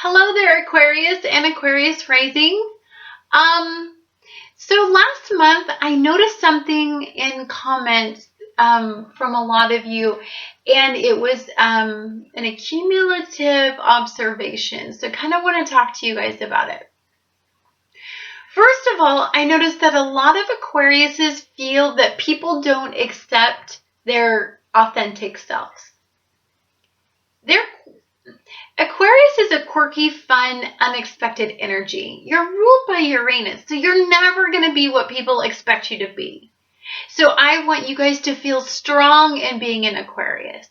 Hello there, Aquarius and Aquarius rising. So last month I noticed something in comments from a lot of you, and it was an accumulative observation. So I kind of want to talk to you guys about it. First of all, I noticed that a lot of Aquariuses feel that people don't accept their authentic selves. Aquarius is a quirky, fun, unexpected energy. You're ruled by Uranus, so you're never going to be what people expect you to be. So I want you guys to feel strong in being an Aquarius.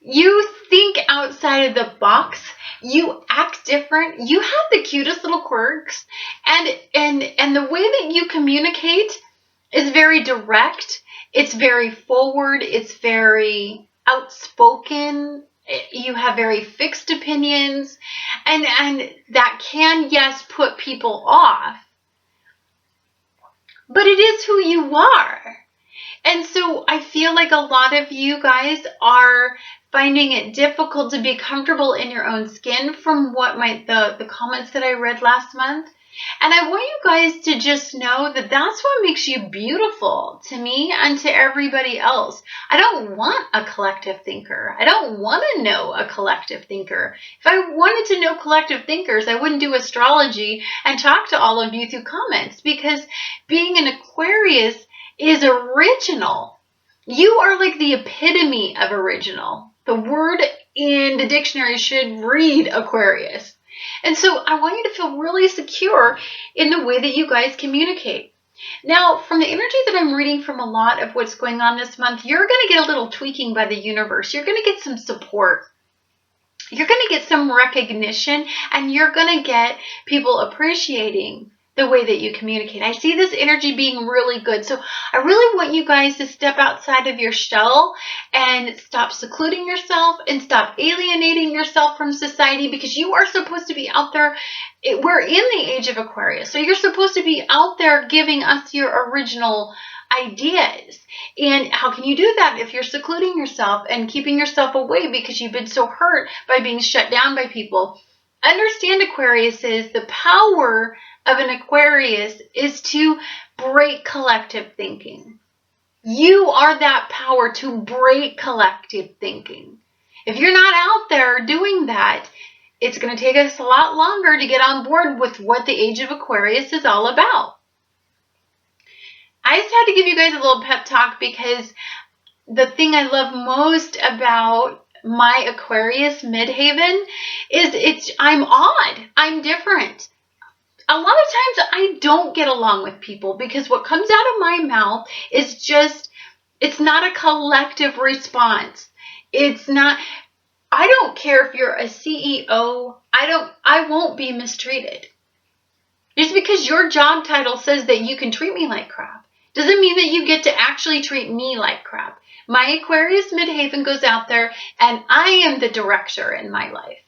You think outside of the box. You act different. You have the cutest little quirks, and the way that you communicate is very direct. It's very forward. It's very outspoken. You have very fixed opinions, and that can, yes, put people off, but it is who you are. And so I feel like a lot of you guys are finding it difficult to be comfortable in your own skin from what the comments that I read last month. And I want you guys to just know that that's what makes you beautiful to me and to everybody else. I don't want a collective thinker. I don't want to know a collective thinker. If I wanted to know collective thinkers, I wouldn't do astrology and talk to all of you through comments, because being an Aquarius is original. You are like the epitome of original. The word in the dictionary should read Aquarius. And so I want you to feel really secure in the way that you guys communicate. Now, from the energy that I'm reading from a lot of what's going on this month, you're going to get a little tweaking by the universe. You're going to get some support. You're going to get some recognition, and you're going to get people appreciating the way that you communicate. I see this energy being really good. So I really want you guys to step outside of your shell and stop secluding yourself and stop alienating yourself from society, because you are supposed to be out there. We're in the age of Aquarius, so you're supposed to be out there giving us your original ideas. And how can you do that if you're secluding yourself and keeping yourself away because you've been so hurt by being shut down by people? Understand, Aquarius, is the power of an Aquarius is to break collective thinking. You are that power to break collective thinking. If you're not out there doing that, it's going to take us a lot longer to get on board with what the age of Aquarius is all about. I just had to give you guys a little pep talk, because the thing I love most about my Aquarius midhaven is I'm odd. I'm different. A lot of times I don't get along with people because what comes out of my mouth is just, it's not a collective response. It's not, I don't care if you're a CEO, I won't be mistreated. Just because your job title says that you can treat me like crap doesn't mean that you get to actually treat me like crap. My Aquarius midhaven goes out there, and I am the director in my life.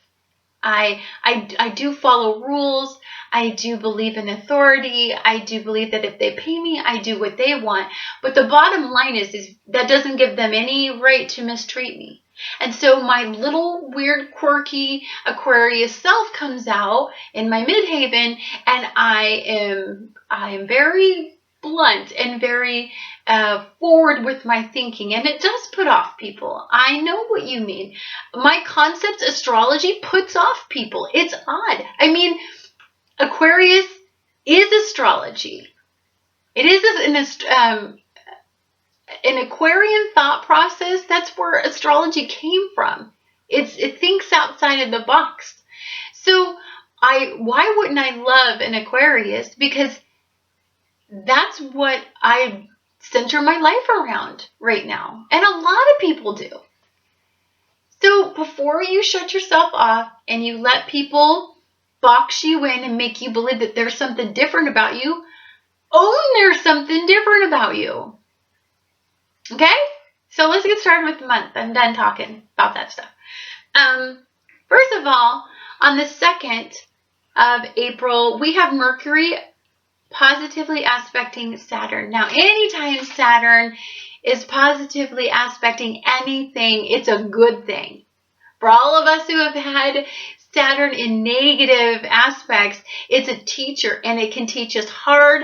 I do follow rules. I do believe in authority. I do believe that if they pay me, I do what they want. But the bottom line is that doesn't give them any right to mistreat me. And so my little weird, quirky Aquarius self comes out in my midhaven, and I am very blunt and very forward with my thinking, and it does put off people. I know what you mean. My concepts, astrology, puts off people. It's odd. I mean, Aquarius is astrology. It is an Aquarian thought process. That's where astrology came from. It thinks outside of the box. So why wouldn't I love an Aquarius? Because that's what I center my life around right now. And a lot of people do. So before you shut yourself off and you let people box you in and make you believe that there's something different about you, own there's something different about you. Okay? So let's get started with the month. I'm done talking about that stuff. First of all, on the 2nd of April, we have Mercury positively aspecting Saturn. Now, anytime Saturn is positively aspecting anything, it's a good thing. For all of us who have had Saturn in negative aspects, it's a teacher, and it can teach us hard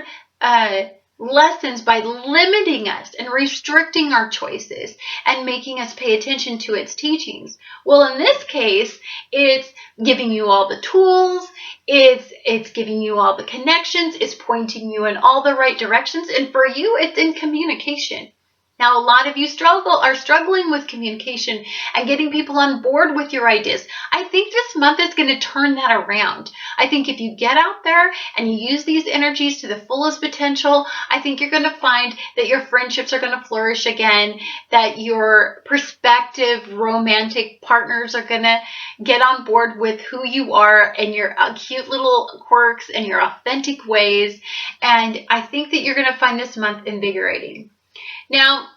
lessons by limiting us and restricting our choices and making us pay attention to its teachings. Well, in this case, it's giving you all the tools, it's giving you all the connections, it's pointing you in all the right directions, and for you, it's in communication. Now, a lot of you are struggling with communication and getting people on board with your ideas. I think this month is going to turn that around. I think if you get out there and you use these energies to the fullest potential, I think you're going to find that your friendships are going to flourish again, that your prospective romantic partners are going to get on board with who you are and your cute little quirks and your authentic ways. And I think that you're going to find this month invigorating. Now,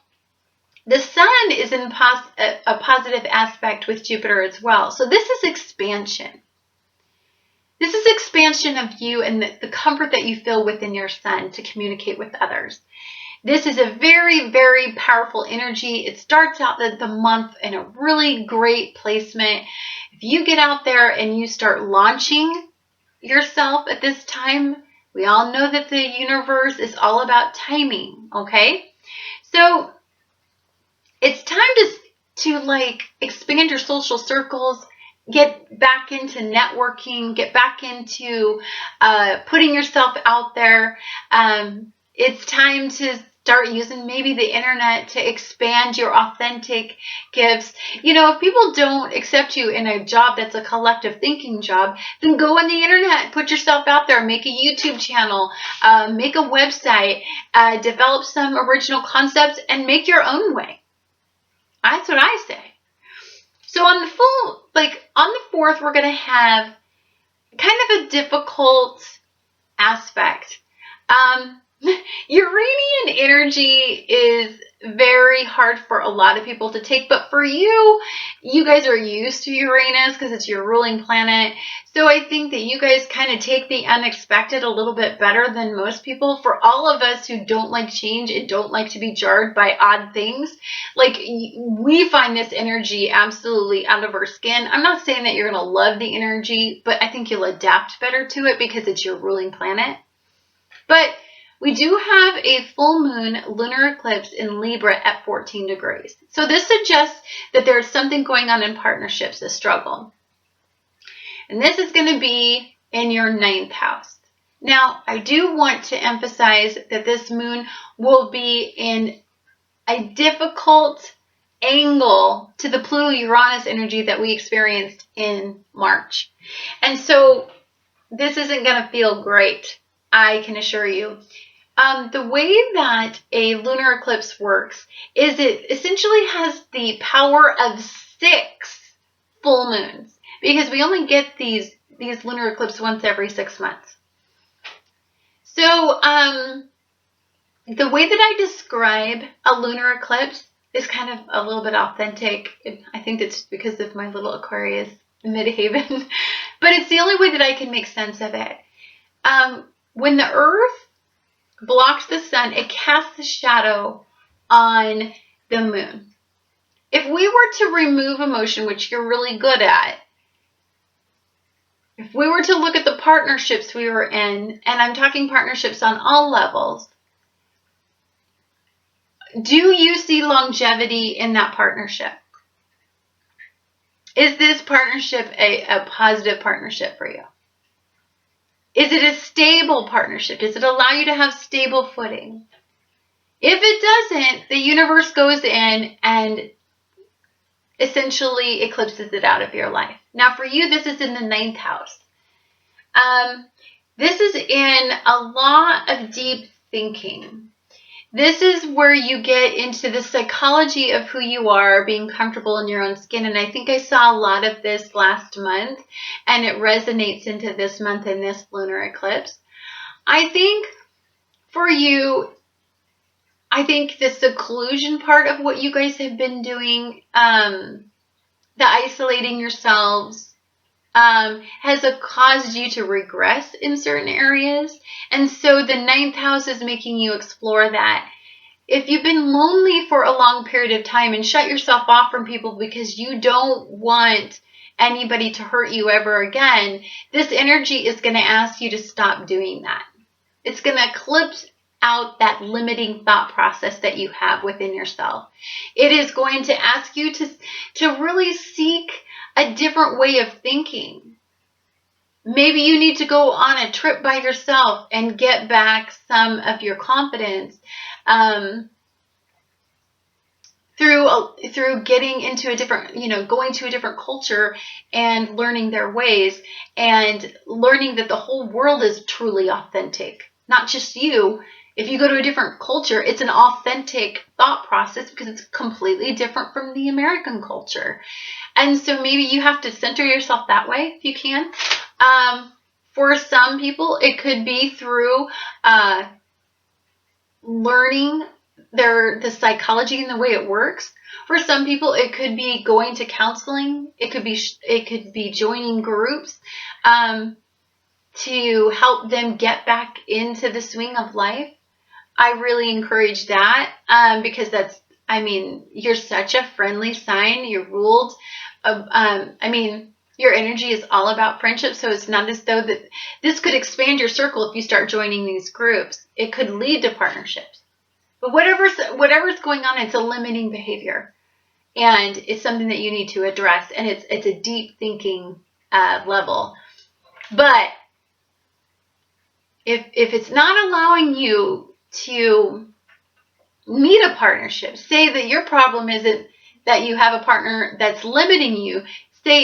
the sun is in a positive aspect with Jupiter as well. So this is expansion. This is expansion of you and the comfort that you feel within your sun to communicate with others. This is a very, very powerful energy. It starts out the month in a really great placement. If you get out there and you start launching yourself at this time, we all know that the universe is all about timing, okay? So it's time to like expand your social circles, get back into networking, get back into putting yourself out there. It's time to start using maybe the internet to expand your authentic gifts. You know, if people don't accept you in a job that's a collective thinking job, then go on the internet, put yourself out there, make a YouTube channel, make a website, develop some original concepts, and make your own way. That's what I say. So on the 4th, we're going to have kind of a difficult aspect. Uranian energy is very hard for a lot of people to take, but for you guys are used to Uranus because it's your ruling planet. So I think that you guys kind of take the unexpected a little bit better than most people. For all of us who don't like change and don't like to be jarred by odd things, like we find this energy absolutely out of our skin. I'm not saying that you're going to love the energy, but I think you'll adapt better to it because it's your ruling planet. But we do have a full moon lunar eclipse in Libra at 14 degrees. So this suggests that there's something going on in partnerships, a struggle. And this is going to be in your 9th house. Now, I do want to emphasize that this moon will be in a difficult angle to the Pluto-Uranus energy that we experienced in March. And so this isn't going to feel great, I can assure you. The way that a lunar eclipse works is it essentially has the power of 6 full moons because we only get these lunar eclipses once every 6 months. So the way that I describe a lunar eclipse is kind of a little bit authentic. I think that's because of my little Aquarius midhaven, but it's the only way that I can make sense of it. When the Earth blocks the sun, it casts a shadow on the moon. If we were to remove emotion, which you're really good at, if we were to look at the partnerships we were in, and I'm talking partnerships on all levels, do you see longevity in that partnership? Is this partnership a positive partnership for you? Is it a stable partnership? Does it allow you to have stable footing? If it doesn't, the universe goes in and essentially eclipses it out of your life. Now for you, this is in the 9th house. This is in a lot of deep thinking. This is where you get into the psychology of who you are, being comfortable in your own skin. And I think I saw a lot of this last month, and it resonates into this month in this lunar eclipse. I think for you, I think the seclusion part of what you guys have been doing, the isolating yourselves, has caused you to regress in certain areas. And so the 9th house is making you explore that. If you've been lonely for a long period of time and shut yourself off from people because you don't want anybody to hurt you ever again, this energy is going to ask you to stop doing that. It's going to eclipse out that limiting thought process that you have within yourself. It is going to ask you to really seek a different way of thinking. Maybe you need to go on a trip by yourself and get back some of your confidence through getting into a different, going to a different culture and learning their ways and learning that the whole world is truly authentic, not just you. If you go to a different culture, it's an authentic thought process because it's completely different from the American culture. And so maybe you have to center yourself that way if you can. For some people, it could be through learning the psychology and the way it works. For some people, it could be going to counseling. It could be joining groups to help them get back into the swing of life. I really encourage that because you're such a friendly sign. You're ruled. Your energy is all about friendship, so it's not as though that this could expand your circle if you start joining these groups. It could lead to partnerships. But whatever's going on, it's a limiting behavior, and it's something that you need to address, and it's a deep thinking level. But if it's not allowing you to meet a partnership, say that your problem isn't that you have a partner that's limiting you. Say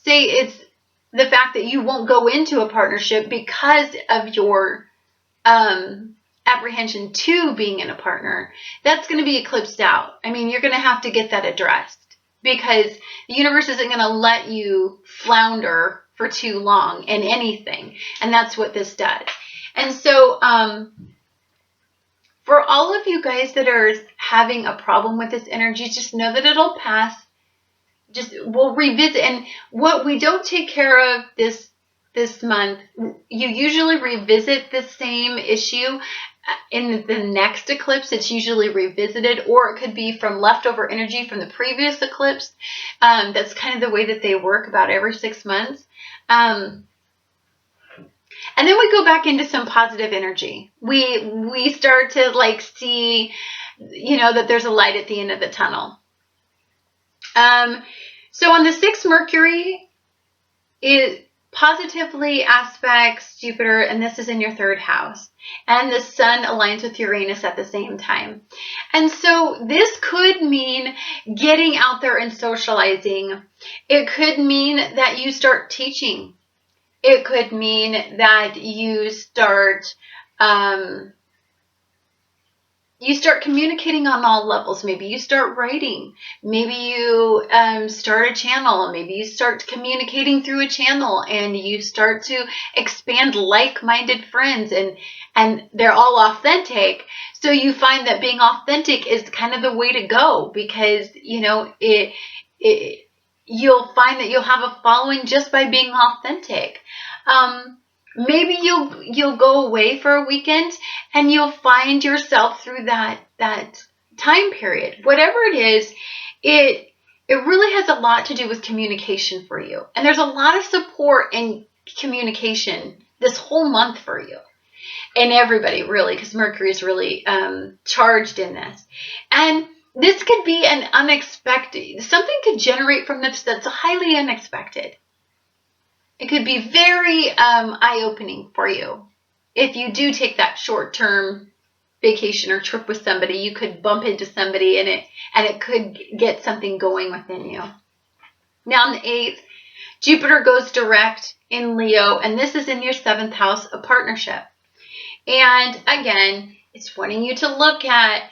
it's the fact that you won't go into a partnership because of your apprehension to being in a partner. That's going to be eclipsed out. You're going to have to get that addressed because the universe isn't going to let you flounder for too long in anything. And that's what this does. And so, for all of you guys that are having a problem with this energy, just know that it'll pass. We'll revisit. And what we don't take care of this month, you usually revisit the same issue in the next eclipse. It's usually revisited, or it could be from leftover energy from the previous eclipse. That's kind of the way that they work about every 6 months. And then we go back into some positive energy. We start to see, that there's a light at the end of the tunnel. So on the 6th, Mercury, it positively aspects Jupiter, and this is in your 3rd house. And the Sun aligns with Uranus at the same time. And so this could mean getting out there and socializing. It could mean that you start teaching. It could mean that you start communicating on all levels. Maybe you start writing. Maybe you start a channel. Maybe you start communicating through a channel, and you start to expand like-minded friends, and they're all authentic. So you find that being authentic is kind of the way to go because you'll find that you'll have a following just by being authentic. Maybe you'll go away for a weekend and you'll find yourself through that time period. Whatever it is, it really has a lot to do with communication for you. And there's a lot of support in communication this whole month for you. And everybody, really, because Mercury is really charged in this. And this could be an unexpected, something could generate from this that's highly unexpected. It could be very eye-opening for you. If you do take that short-term vacation or trip with somebody, you could bump into somebody and it could get something going within you. Now on the 8th, Jupiter goes direct in Leo, and this is in your 7th house of partnership. And again, it's wanting you to look at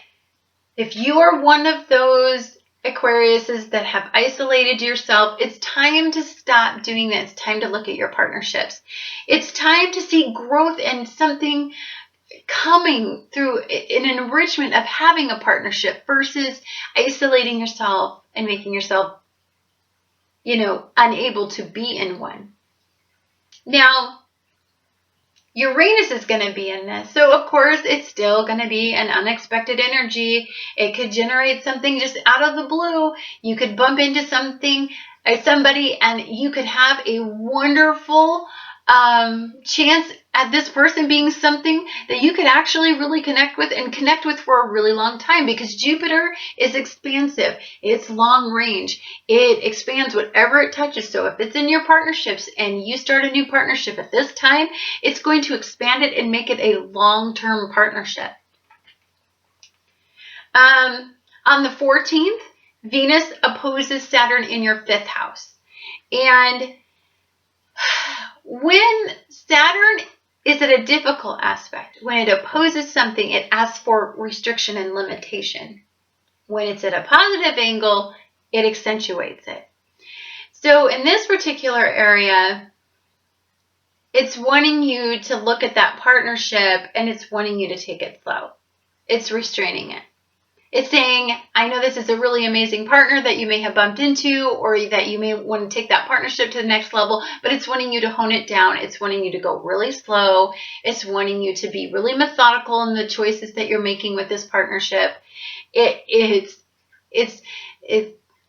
if you are one of those Aquariuses that have isolated yourself, it's time to stop doing that. It's time to look at your partnerships. It's time to see growth and something coming through in an enrichment of having a partnership versus isolating yourself and making yourself, unable to be in one. Now, Uranus is going to be in this. So, of course, it's still going to be an unexpected energy. It could generate something just out of the blue. You could bump into something, somebody, and you could have a wonderful chance at this person being something that you could actually really connect with, and connect with for a really long time, because Jupiter is expansive. It's long range. It expands whatever it touches. So if it's in your partnerships and you start a new partnership at this time, it's going to expand it and make it a long-term partnership. On the 14th, Venus opposes Saturn in your 5th house. And when Saturn is at a difficult aspect, when it opposes something, it asks for restriction and limitation. When it's at a positive angle, it accentuates it. So in this particular area, it's wanting you to look at that partnership, and it's wanting you to take it slow. It's restraining it. It's saying, I know this is a really amazing partner that you may have bumped into, or that you may want to take that partnership to the next level, but it's wanting you to hone it down. It's wanting you to go really slow. It's wanting you to be really methodical in the choices that you're making with this partnership. It's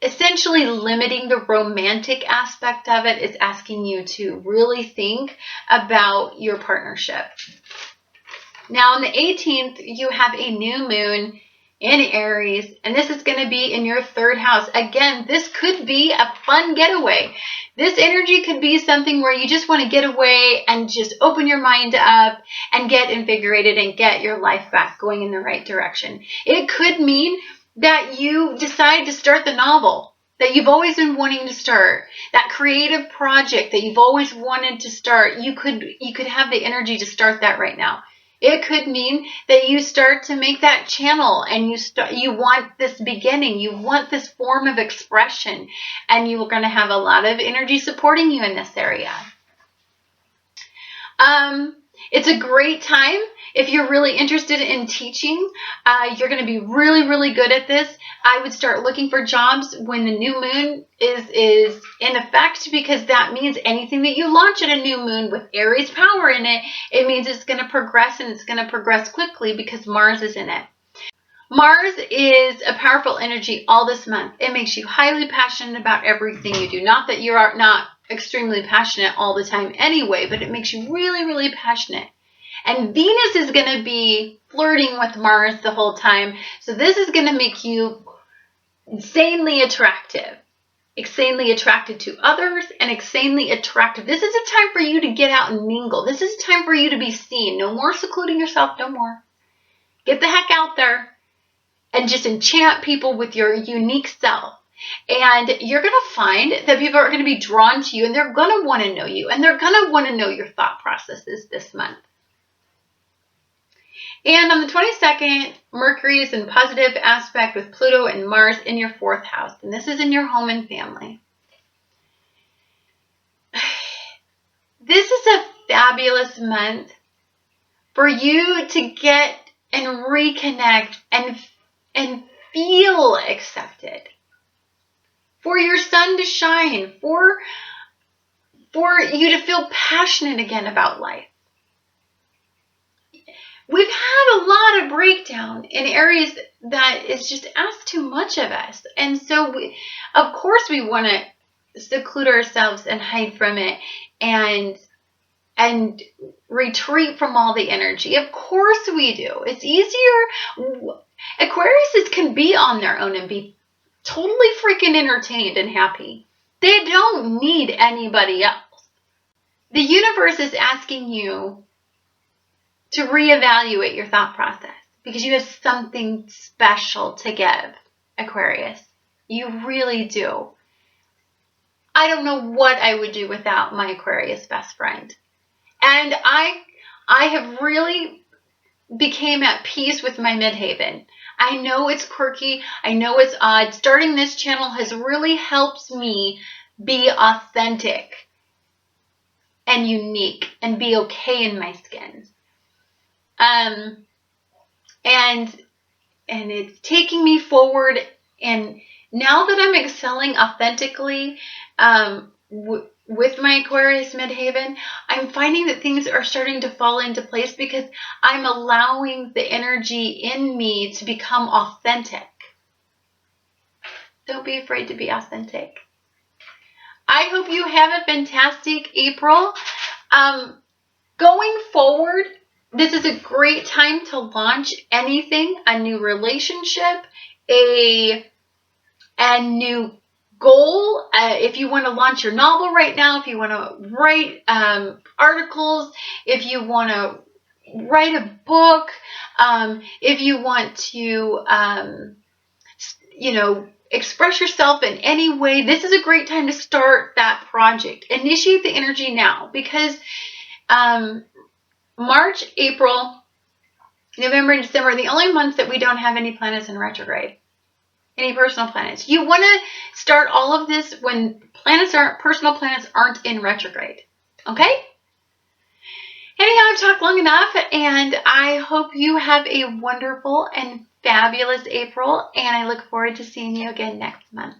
essentially limiting the romantic aspect of it. It's asking you to really think about your partnership. Now, on the 18th, you have a new moon in Aries, and this is going to be in your 3rd house. Again, this could be a fun getaway. This energy could be something where you just want to get away and just open your mind up and get invigorated and get your life back going in the right direction. It could mean that you decide to start the novel that you've always been wanting to start, that creative project that you've always wanted to start. You could have the energy to start that right now. It could mean that you start to make that channel, and you want this beginning, you want this form of expression, and you're going to have a lot of energy supporting you in this area. It's a great time if you're really interested in teaching. You're going to be really, really good at this. I would start looking for jobs when the new moon is in effect, because that means anything that you launch at a new moon with Aries power in it, it means it's going to progress, and it's going to progress quickly because Mars is in it. Mars is a powerful energy all this month. It makes you highly passionate about everything you do. Not that you're not extremely passionate all the time anyway, but it makes you really, really passionate. And Venus is going to be flirting with Mars the whole time. So this is going to make you insanely attracted to others, and insanely attractive. This is a time for you to get out and mingle. This is a time for you to be seen. No more secluding yourself, no more. Get the heck out there and just enchant people with your unique self. And you're going to find that people are going to be drawn to you, and they're going to want to know you, and they're going to want to know your thought processes this month. And on the 22nd, Mercury is in positive aspect with Pluto and Mars in your 4th house. And this is in your home and family. This is a fabulous month for you to get and reconnect and feel accepted. For your sun to shine. For you to feel passionate again about life. We've had a lot of breakdown in areas that is just asked too much of us. And so, of course, we want to seclude ourselves and hide from it and retreat from all the energy. Of course we do. It's easier. Aquariuses can be on their own and be totally freaking entertained and happy. They don't need anybody else. The universe is asking you to reevaluate your thought process, because you have something special to give, Aquarius. You really do. I don't know what I would do without my Aquarius best friend. And I have really became at peace with my midhaven. I know it's quirky. I know it's odd. Starting this channel has really helped me be authentic and unique and be okay in my skin. And it's taking me forward, and now that I'm excelling authentically with my Aquarius midhaven, I'm finding that things are starting to fall into place because I'm allowing the energy in me to become authentic. Don't be afraid to be authentic. I hope you have a fantastic April. Going forward, this is a great time to launch anything, a new relationship, a new goal. If you want to launch your novel right now, if you want to write articles, if you want to write a book, if you want to, express yourself in any way, this is a great time to start that project. Initiate the energy now, because March, April, November, and December are the only months that we don't have any planets in retrograde, any personal planets. You want to start all of this when personal planets aren't in retrograde. Okay? Anyhow, I've talked long enough, and I hope you have a wonderful and fabulous April, and I look forward to seeing you again next month.